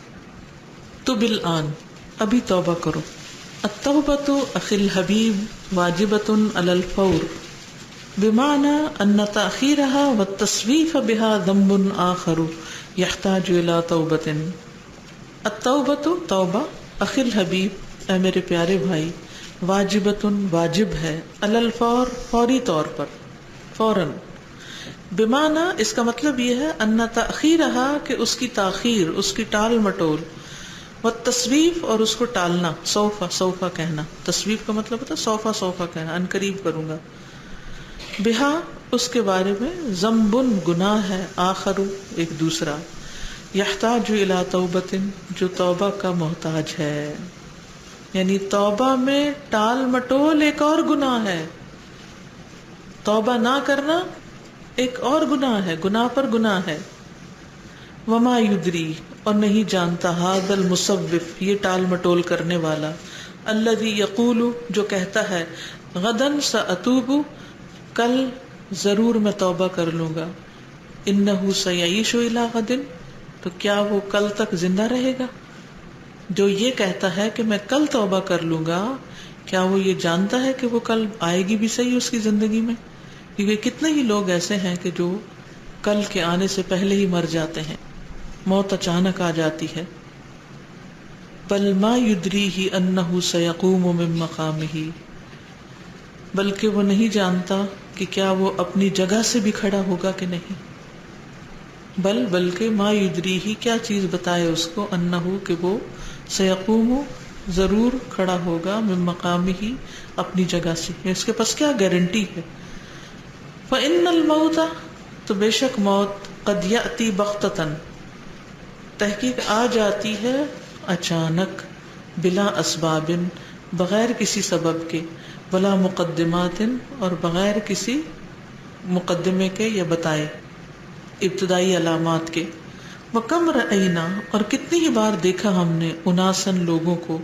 A: تو بالآن ابھی توبہ کرو. التوبۃ اخی الحبیب واجبۃ علی الفور بمعنى ان تاخیرها والتصویف بها ذنب آخر يحتاج الى توبۃ. التوبۃ توبہ اخی الحبیب اے میرے پیارے بھائی، واجبۃ واجب ہے، علی الفور فوری طور پر، فوراً. بمعنی اس کا مطلب یہ ہے ان تاخیرها کہ اس کی تاخیر، اس کی ٹال مٹول، والتصویف اور اس کو ٹالنا، سوفا کہنا. تصویف کا مطلب ہوتا ہے سوفا کہنا، ان قریب کروں گا. بہا اس کے بارے میں، ذنب گناہ ہے، آخر ایک دوسرا، یحتاج الی توبۃ جو توبہ کا محتاج ہے. یعنی توبہ میں ٹال مٹول ایک اور گناہ ہے، توبہ نہ کرنا ایک اور گناہ ہے، گناہ پر گناہ ہے. وما یدری اور نہیں جانتا، ھذا المصوف یہ ٹال مٹول کرنے والا، الذی یقول جو کہتا ہے، غداً سأتوب کل ضرور میں توبہ کر لوں گا، انہ سیعیش الی غد تو کیا وہ کل تک زندہ رہے گا؟ جو یہ کہتا ہے کہ میں کل توبہ کر لوں گا، کیا وہ یہ جانتا ہے کہ وہ کل آئے گی بھی صحیح اس کی زندگی میں؟ کیونکہ کتنے ہی لوگ ایسے ہیں کہ جو کل کے آنے سے پہلے ہی مر جاتے ہیں، موت اچانک آ جاتی ہے. بل ما یدریہ انہ سیقوم من مقامہ بلکہ وہ نہیں جانتا کہ کیا وہ اپنی جگہ سے بھی کھڑا ہوگا کہ نہیں. بلکہ ما یدریہ کیا چیز بتائے اس کو، انہ کہ وہ سیقوم ضرور کھڑا ہوگا، من مقامہ اپنی جگہ سے. اس کے پاس کیا گارنٹی ہے؟ فإن الموت تو بے شک موت، قد یأتی بغتۃ تحقیق آ جاتی ہے اچانک، بلا اسباب بغیر کسی سبب کے، بلا مقدمات اور بغیر کسی مقدمے کے یا بتائے ابتدائی علامات کے. وکم رأینا اور کتنی ہی بار دیکھا ہم نے، اناسن لوگوں کو،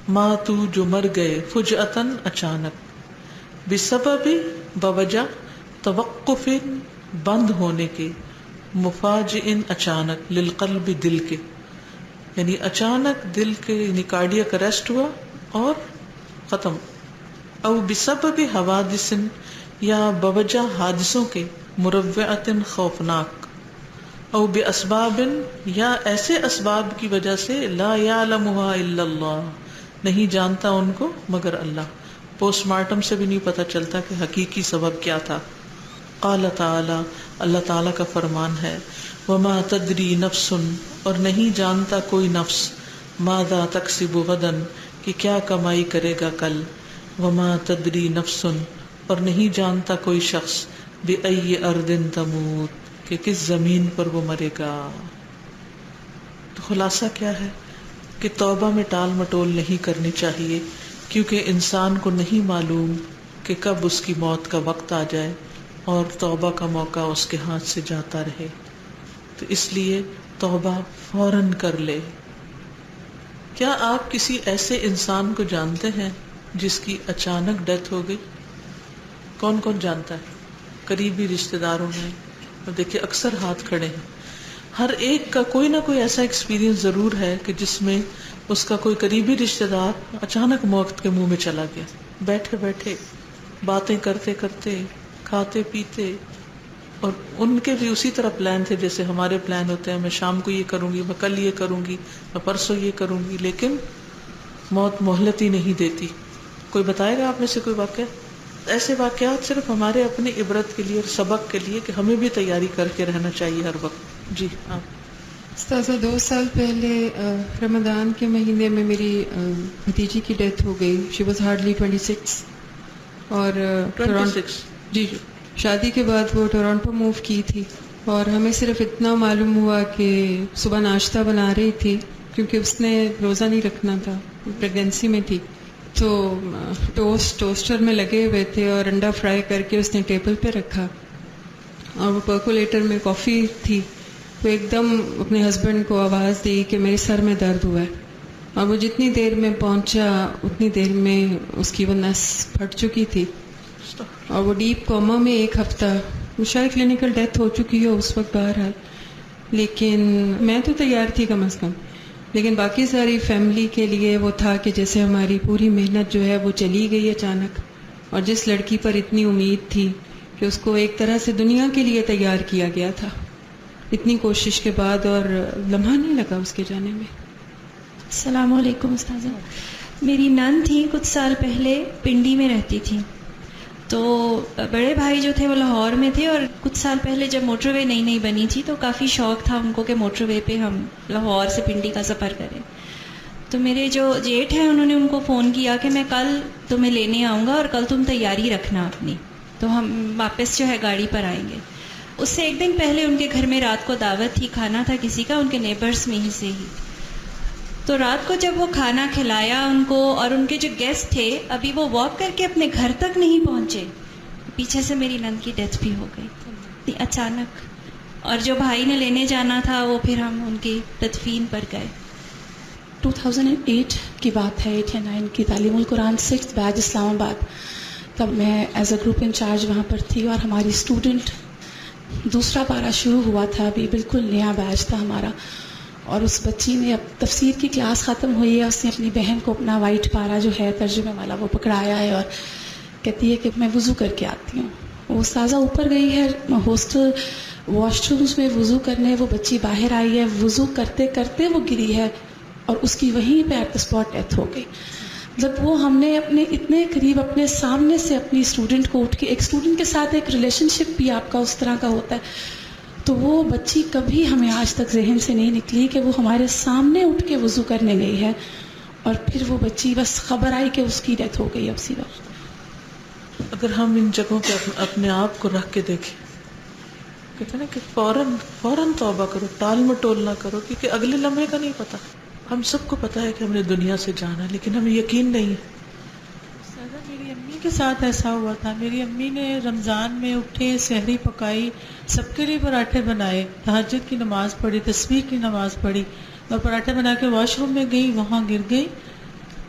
A: ماتو جو مر گئے، فجأتن اچانک، بسبب بوجہ، توقف بند ہونے کے، مفاجئن اچانک، للقلب دل کے، یعنی اچانک دل کے یعنی کارڈیک اریسٹ ہوا اور ختم. او بسبب حوادث یا بوجہ حادثوں کے، مروعۃ خوفناک، او باسباب یا ایسے اسباب کی وجہ سے، لا یعلمها الا اللہ نہیں جانتا ان کو مگر اللہ. پوسٹ مارٹم سے بھی نہیں پتہ چلتا کہ حقیقی سبب کیا تھا. قال تعالی اللہ تعالیٰ کا فرمان ہے، وما تدری نفس اور نہیں جانتا کوئی نفس، ماذا تکسب غدا کہ کیا کمائی کرے گا کل، وما تدری نفس اور نہیں جانتا کوئی شخص، بأی ارض تموت کہ کس زمین پر وہ مرے گا. تو خلاصہ کیا ہے کہ توبہ میں ٹال مٹول نہیں کرنی چاہیے، کیونکہ انسان کو نہیں معلوم کہ کب اس کی موت کا وقت آ جائے اور توبہ کا موقع اس کے ہاتھ سے جاتا رہے، تو اس لیے توبہ فوراً کر لے۔ کیا آپ کسی ایسے انسان کو جانتے ہیں جس کی اچانک ڈیتھ ہو گئی؟ کون کون جانتا ہے؟ قریبی رشتہ داروں میں دیکھیے اکثر ہاتھ کھڑے ہیں، ہر ایک کا کوئی نہ کوئی ایسا ایکسپیرینس ضرور ہے کہ جس میں اس کا کوئی قریبی رشتہ دار اچانک موت کے منہ میں چلا گیا، بیٹھے بیٹھے باتیں کرتے کرتے کھاتے پیتے، اور ان کے بھی اسی طرح پلان تھے جیسے ہمارے پلان ہوتے ہیں، میں شام کو یہ کروں گی، میں کل یہ کروں گی، میں پرسوں یہ کروں گی، لیکن موت مہلت ہی نہیں دیتی۔ کوئی بتائے گا آپ میں سے کوئی واقعہ؟ ایسے واقعات صرف ہمارے اپنے عبرت کے لیے اور سبق کے لیے کہ ہمیں بھی تیاری کر کے رہنا چاہیے ہر وقت۔ جی آپ۔
I: استاذہ 2 سال پہلے رمضان کے مہینے میں میری بھتیجی کی ڈیتھ ہو گئی۔ شی واز ہارڈلی 26 اور
A: 26
I: جی شادی کے بعد وہ ٹورانٹو موو کی تھی، اور ہمیں صرف اتنا معلوم ہوا کہ صبح ناشتہ بنا رہی تھی کیونکہ اس نے روزہ نہیں رکھنا تھا، پریگنینسی میں تھی، تو ٹوسٹر میں لگے ہوئے تھے اور انڈا فرائی کر کے اس نے ٹیبل پہ رکھا، اور وہ پرکولیٹر میں کافی تھی، تو ایک دم اپنے ہسبینڈ کو آواز دی کہ میرے سر میں درد ہوا ہے، اور وہ جتنی دیر میں پہنچا اتنی دیر میں اس کی وہ نس پھٹ چکی تھی، اور وہ ڈیپ کوما میں 1 ہفتہ، شاید کلینکل ڈیتھ ہو چکی ہو اس وقت بہرحال، لیکن میں تو تیار تھی کم از کم، لیکن باقی ساری فیملی کے لیے وہ تھا کہ جیسے ہماری پوری محنت جو ہے وہ چلی گئی اچانک، اور جس لڑکی پر اتنی امید تھی کہ اس کو ایک طرح سے دنیا کے لیے تیار کیا گیا تھا، اتنی کوشش کے بعد، اور لمحہ نہیں لگا اس کے جانے میں۔
J: السلام علیکم استاذہ، میری نند تھی، کچھ سال پہلے پنڈی میں رہتی تھی، تو بڑے بھائی جو تھے وہ لاہور میں تھے، اور کچھ سال پہلے جب موٹر وے نئی بنی تھی تو کافی شوق تھا ان کو کہ موٹر وے پہ ہم لاہور سے پنڈی کا سفر کریں، تو میرے جو جیٹھ ہیں انہوں نے ان کو فون کیا کہ میں کل تمہیں لینے آؤں گا اور کل تم تیاری رکھنا اپنی، تو ہم واپس جو ہے گاڑی پر آئیں گے۔ اس سے 1 دن پہلے ان کے گھر میں رات کو دعوت تھی، کھانا تھا کسی کا، ان کے نیبرز میں ہی سے ہی، تو رات کو جب وہ کھانا کھلایا ان کو، اور ان کے جو گیسٹ تھے ابھی وہ واک کر کے اپنے گھر تک نہیں پہنچے، پیچھے سے میری نند کی ڈیتھ بھی ہو گئی اچانک، اور جو بھائی نے لینے جانا تھا وہ پھر ہم ان کی تدفین پر گئے۔
K: 2008 کی بات ہے، 8 یا 9 کی، تعلیم القرآن 6th بیچ اسلام آباد، تب میں ایز اے گروپ انچارج وہاں پر تھی، اور ہماری اسٹوڈنٹ دوسرا پارہ شروع ہوا تھا، ابھی بالکل نیا بیچ تھا ہمارا، اور اس بچی نے اب تفسیر کی کلاس ختم ہوئی ہے، اس نے اپنی بہن کو اپنا وائٹ پارہ جو ہے ترجمے والا وہ پکڑایا ہے، اور کہتی ہے کہ میں وضو کر کے آتی ہوں۔ وہ استاذہ اوپر گئی ہے ہاسٹل واش رومز میں وضو کرنے، وہ بچی باہر آئی ہے، وضو کرتے کرتے وہ گری ہے، اور اس کی وہیں پہ ایٹ دا اسپاٹ ڈیتھ ہو گئی۔ جب وہ ہم نے اپنے اتنے قریب اپنے سامنے سے اپنی اسٹوڈنٹ کو اٹھ کے، ایک اسٹوڈنٹ کے ساتھ ایک ریلیشن شپ بھی آپ کا اس طرح کا ہوتا ہے، تو وہ بچی کبھی ہمیں آج تک ذہن سے نہیں نکلی کہ وہ ہمارے سامنے اٹھ کے وضو کرنے گئی ہے، اور پھر وہ بچی بس خبر آئی کہ اس کی ڈیتھ ہو گئی اب اسی وقت۔
A: اگر ہم ان جگہوں پہ اپنے آپ کو رکھ کے دیکھیں، کہتے ہیں نا کہ فوراً توبہ کرو، ٹال مٹول نہ کرو، کیونکہ اگلے لمحے کا نہیں پتا۔ ہم سب کو پتا ہے کہ ہم نے دنیا سے جانا ہے، لیکن ہمیں یقین نہیں ہے۔
F: میری امی کے ساتھ ایسا ہوا تھا، میری امی نے رمضان میں اٹھے، سحری پکائی، سب کے لیے پراٹھے بنائے، تہجد کی نماز پڑھی، تسبیح کی نماز پڑھی، اور پراٹھے بنا کے واش روم میں گئی، وہاں گر گئی،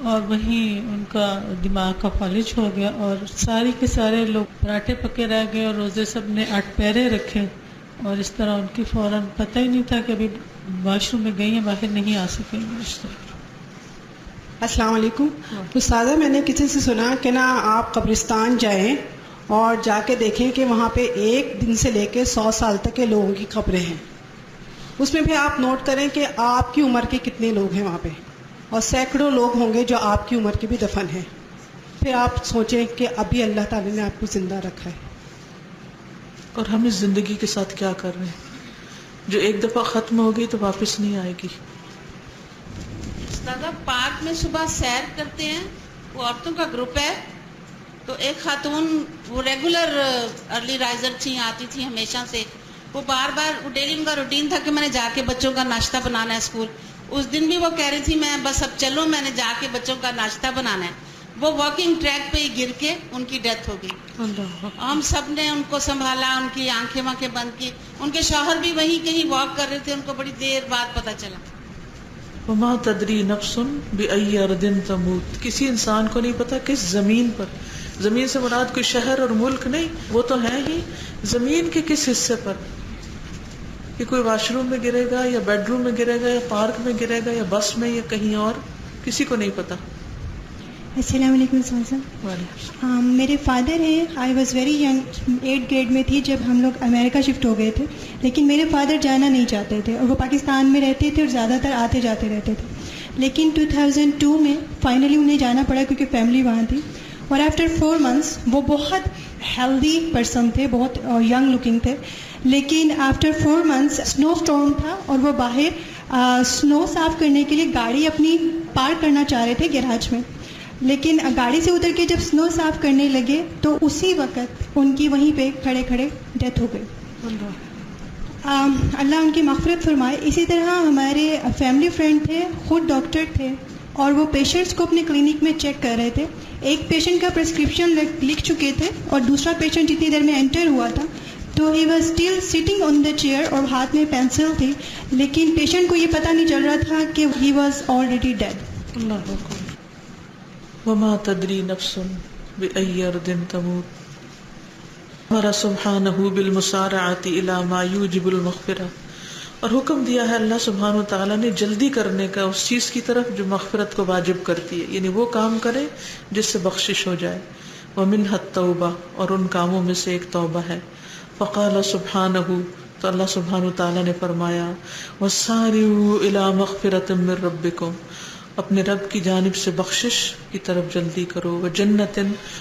F: اور وہیں ان کا دماغ کا فالج ہو گیا، اور سارے کے سارے لوگ پراٹھے پکے رہ گئے، اور روزے سب نے 8 پہرے رکھے، اور اس طرح ان کی فوراً پتہ ہی نہیں تھا کہ ابھی واش روم میں گئی ہیں، باہر نہیں آ سکیں گے۔
L: السلام علیکم استاذہ، میں نے کسی سے سنا کہ نا آپ قبرستان جائیں اور جا کے دیکھیں کہ وہاں پہ 1 دن سے لے کے 100 سال تک کے لوگوں کی قبریں ہیں، اس میں بھی آپ نوٹ کریں کہ آپ کی عمر کے کتنے لوگ ہیں وہاں پہ، اور سینکڑوں لوگ ہوں گے جو آپ کی عمر کے بھی دفن ہیں، پھر آپ سوچیں کہ ابھی اللہ تعالیٰ نے آپ کو زندہ رکھا ہے،
A: اور ہم اس زندگی کے ساتھ کیا کر رہے ہیں جو ایک دفعہ ختم ہو گئی تو واپس نہیں آئے گی۔
M: استاذہ پارک میں صبح سیر کرتے ہیں، وہ عورتوں کا گروپ ہے، تو ایک خاتون وہ ریگولر ارلی رائزر تھی، آتی تھی ہمیشہ سے، وہ بار بار ڈیلی ان کا روٹین تھا کہ میں نے جا کے بچوں کا ناشتہ بنانا ہے اسکول، اس دن بھی وہ کہہ رہی تھی میں بس اب چلو میں نے جا کے بچوں کا ناشتہ بنانا ہے. وہ واکنگ ٹریک پہ ہی گر کے ان کی ڈیتھ ہو گئی. ہم سب نے ان کو سنبھالا, ان کی آنکھیں واںکھیں بند کی. ان کے شوہر بھی وہیں کہیں واک کر رہے تھے, ان کو بڑی دیر بعد پتہ چلا.
A: وما تدری نفس بأی ارض تموت, کسی انسان کو نہیں پتا کس زمین پر, زمین سے مراد کوئی شہر اور ملک نہیں, وہ تو ہے ہی زمین کے کس حصے پر, کہ کوئی واش روم میں گرے گا یا بیڈ روم میں گرے گا یا پارک میں گرے گا یا بس میں یا کہیں اور, کسی کو نہیں پتا.
N: السلام علیکم صاحب. میرے فادر ہیں, I was very young, 8th grade میں تھی جب ہم لوگ امریکہ شفٹ ہو گئے تھے, لیکن میرے فادر جانا نہیں چاہتے تھے اور وہ پاکستان میں رہتے تھے اور زیادہ تر آتے جاتے رہتے تھے. لیکن 2002 میں فائنلی انہیں جانا پڑا کیونکہ فیملی وہاں تھی. اور آفٹر 4 months وہ بہت ہیلدی پرسن تھے, بہت ینگ لکنگ تھے. لیکن آفٹر 4 months اسنو اسٹارم تھا اور وہ باہر سنو صاف کرنے کے لیے گاڑی اپنی پارک کرنا چاہ رہے تھے گیراج میں. لیکن گاڑی سے اتر کے جب سنو صاف کرنے لگے تو اسی وقت ان کی وہیں پہ کھڑے کھڑے ڈیتھ ہو گئی. اللہ ان کی مغفرت فرمائے. اسی طرح ہمارے فیملی فرینڈ تھے, خود ڈاکٹر تھے اور وہ پیشنٹس کو اپنے کلینک میں چیک کر رہے تھے. ایک پیشنٹ کا پرسکرپشن لکھ چکے تھے اور دوسرا پیشنٹ جتنی دیر میں انٹر ہوا تھا تو he was still sitting on the chair اور ہاتھ میں پینسل تھی, لیکن پیشنٹ کو یہ پتہ نہیں چل رہا تھا کہ ہی واز آلریڈی ڈیڈ.
A: اللہ اکبر. وما تدری نفس بأی ارض تموت. امر سبحانہ بالمسارعۃ الی ما یوجب المغفرہ, اور حکم دیا ہے اللہ سبحانہ و تعالیٰ نے جلدی کرنے کا اس چیز کی طرف جو مغفرت کو واجب کرتی ہے, یعنی وہ کام کرے جس سے بخشش ہو جائے. ومنہ التوبہ, اور ان کاموں میں سے ایک توبہ ہے. فقال سبحانہ, تو اللہ سبحانہ و تعالیٰ نے فرمایا وسارعوا الی مغفرۃ من ربکم, اپنے رب کی جانب سے بخشش کی طرف جلدی کرو. وجنت,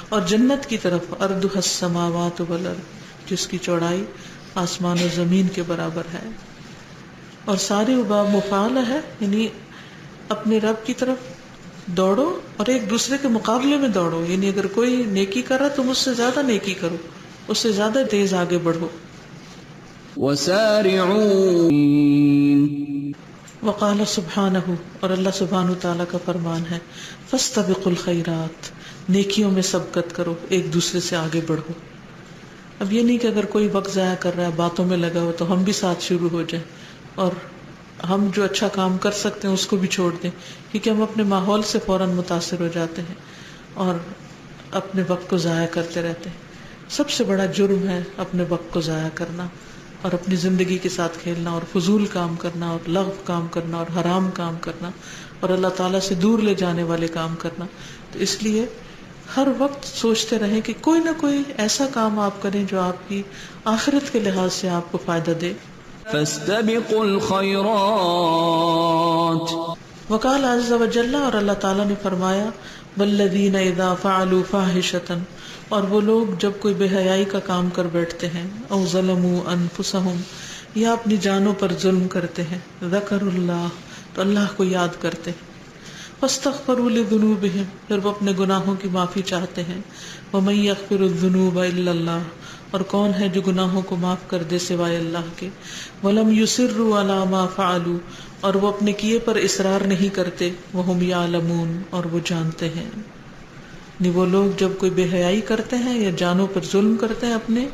A: اور جنت کی طرف ارضها السماوات والارض, جس کی چوڑائی آسمان و زمین کے برابر ہے. اور سارے باب مفعول ہے, یعنی اپنے رب کی طرف دوڑو اور ایک دوسرے کے مقابلے میں دوڑو, یعنی اگر کوئی نیکی کر رہا تم اس سے زیادہ نیکی کرو, اس سے زیادہ تیز آگے بڑھو.
B: وسارعوا.
A: وقال سبحانہ, اور اللہ سبحانہ تعالیٰ کا فرمان ہے فاستبقوا الخیرات, نیکیوں میں سبقت کرو, ایک دوسرے سے آگے بڑھو. اب یہ نہیں کہ اگر کوئی وقت ضائع کر رہا ہے باتوں میں لگا ہو تو ہم بھی ساتھ شروع ہو جائیں اور ہم جو اچھا کام کر سکتے ہیں اس کو بھی چھوڑ دیں, کیونکہ ہم اپنے ماحول سے فوراً متاثر ہو جاتے ہیں اور اپنے وقت کو ضائع کرتے رہتے ہیں. سب سے بڑا جرم ہے اپنے وقت کو ضائع کرنا اور اپنی زندگی کے ساتھ کھیلنا اور فضول کام کرنا اور لغو کام کرنا اور حرام کام کرنا اور اللہ تعالیٰ سے دور لے جانے والے کام کرنا. تو اس لیے ہر وقت سوچتے رہیں کہ کوئی نہ کوئی ایسا کام آپ کریں جو آپ کی آخرت کے لحاظ سے آپ کو فائدہ دے.
B: فاستبقوا الخيرات.
A: وقال عز وجل, اور اللہ تعالیٰ نے فرمایا والذین اذا فعلوا فاحشۃ, اور وہ لوگ جب کوئی بے حیائی کا کام کر بیٹھتے ہیں, او ظلموا انفسہم, یا اپنی جانوں پر ظلم کرتے ہیں, ذکروا اللہ, تو اللہ کو یاد کرتے ہیں, فاستغفروا لذنوبہم, پھر وہ اپنے گناہوں کی معافی چاہتے ہیں. ومن یغفر الذنوب الا اللہ, اور کون ہے جو گناہوں کو معاف کر دے سوائے اللہ کے. ولم یصروا علی ما فعلوا, اور وہ اپنے کیے پر اصرار نہیں کرتے. وہم یعلمون, اور وہ جانتے ہیں. نہیں, وہ لوگ جب کوئی بے حیائی کرتے ہیں یا جانوں پر ظلم کرتے ہیں اپنے,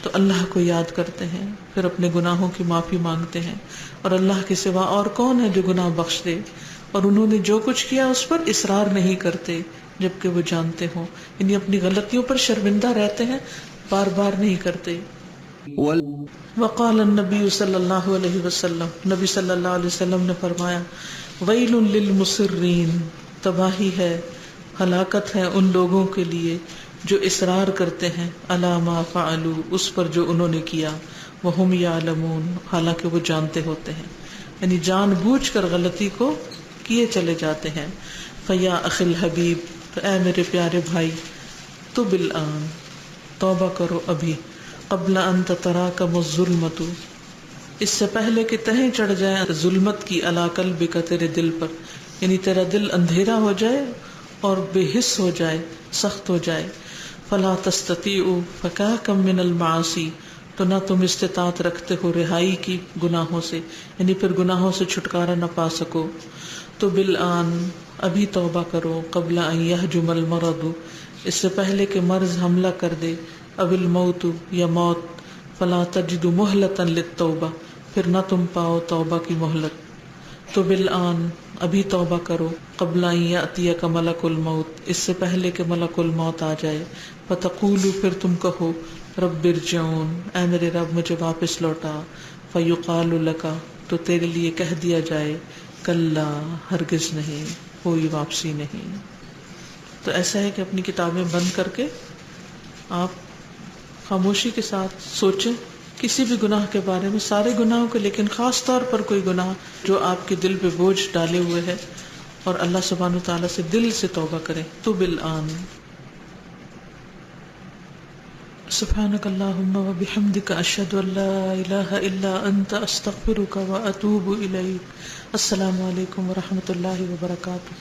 A: تو اللہ کو یاد کرتے ہیں, پھر اپنے گناہوں کی معافی مانگتے ہیں, اور اللہ کے سوا اور کون ہے جو گناہ بخش دے, اور انہوں نے جو کچھ کیا اس پر اصرار نہیں کرتے جبکہ وہ جانتے ہوں, یعنی اپنی غلطیوں پر شرمندہ رہتے ہیں, بار بار نہیں کرتے. وقال النبی صلی اللہ علیہ وسلم, نبی صلی اللہ علیہ وسلم نے فرمایا ویل للمصرین, تباہی ہے, ہلاکت ہے ان لوگوں کے لیے جو اصرار کرتے ہیں علی ما فعلوا, اس پر جو انہوں نے کیا, وہم یعلمون, حالانکہ وہ جانتے ہوتے ہیں, یعنی جان بوجھ کر غلطی کو کیے چلے جاتے ہیں. فیا اخی الحبیب, تو اے میرے پیارے بھائی, تو بالآن, توبہ کرو ابھی, قبل ان تتراکم الظلمۃ, اس سے پہلے کہ تہیں چڑھ جائے ظلمت کی, علی قلبک, تیرے دل پر, یعنی تیرا دل اندھیرا ہو جائے اور بے حس ہو جائے, سخت ہو جائے. فلا تستطیعوا فکاکم من المعاصی, تو نہ تم استطاعت رکھتے ہو رہائی کی گناہوں سے، یعنی پھر گناہوں سے چھٹکارا نہ پا سکو، تو بالآن ابھی توبہ کرو، قبل ان یہجم المرض اس سے پہلے کہ مرض حملہ کر دے، اب الموت یا موت، فلا تجد مہلتا للتوبہ پھر نہ تم پاؤ توبہ کی مہلت، تو بالآن ابھی توبہ کرو، قبل ان یأتیک ملک الموت اس سے پہلے کہ ملک الموت آ جائے، فتقول پھر تم کہو رب ارجعون اے میرے رب مجھے واپس لوٹا، فیقال لک تو تیرے لیے کہہ دیا جائے کلا ہرگز نہیں، کوئی واپسی نہیں۔ تو ایسا ہے کہ اپنی کتابیں بند کر کے آپ خاموشی کے ساتھ سوچیں کسی بھی گناہ کے بارے میں، سارے گناہوں کے، لیکن خاص طور پر کوئی گناہ جو آپ کے دل پہ بوجھ ڈالے ہوئے ہے، اور اللہ سبحانہ وتعالیٰ سے دل سے توبہ کریں۔ تو بالآن سبحانک اللہم وبحمدک اشہد ان لا الہ الا انت استغفرک واتوب الیک۔ السلام علیکم ورحمۃ اللہ وبرکاتہ۔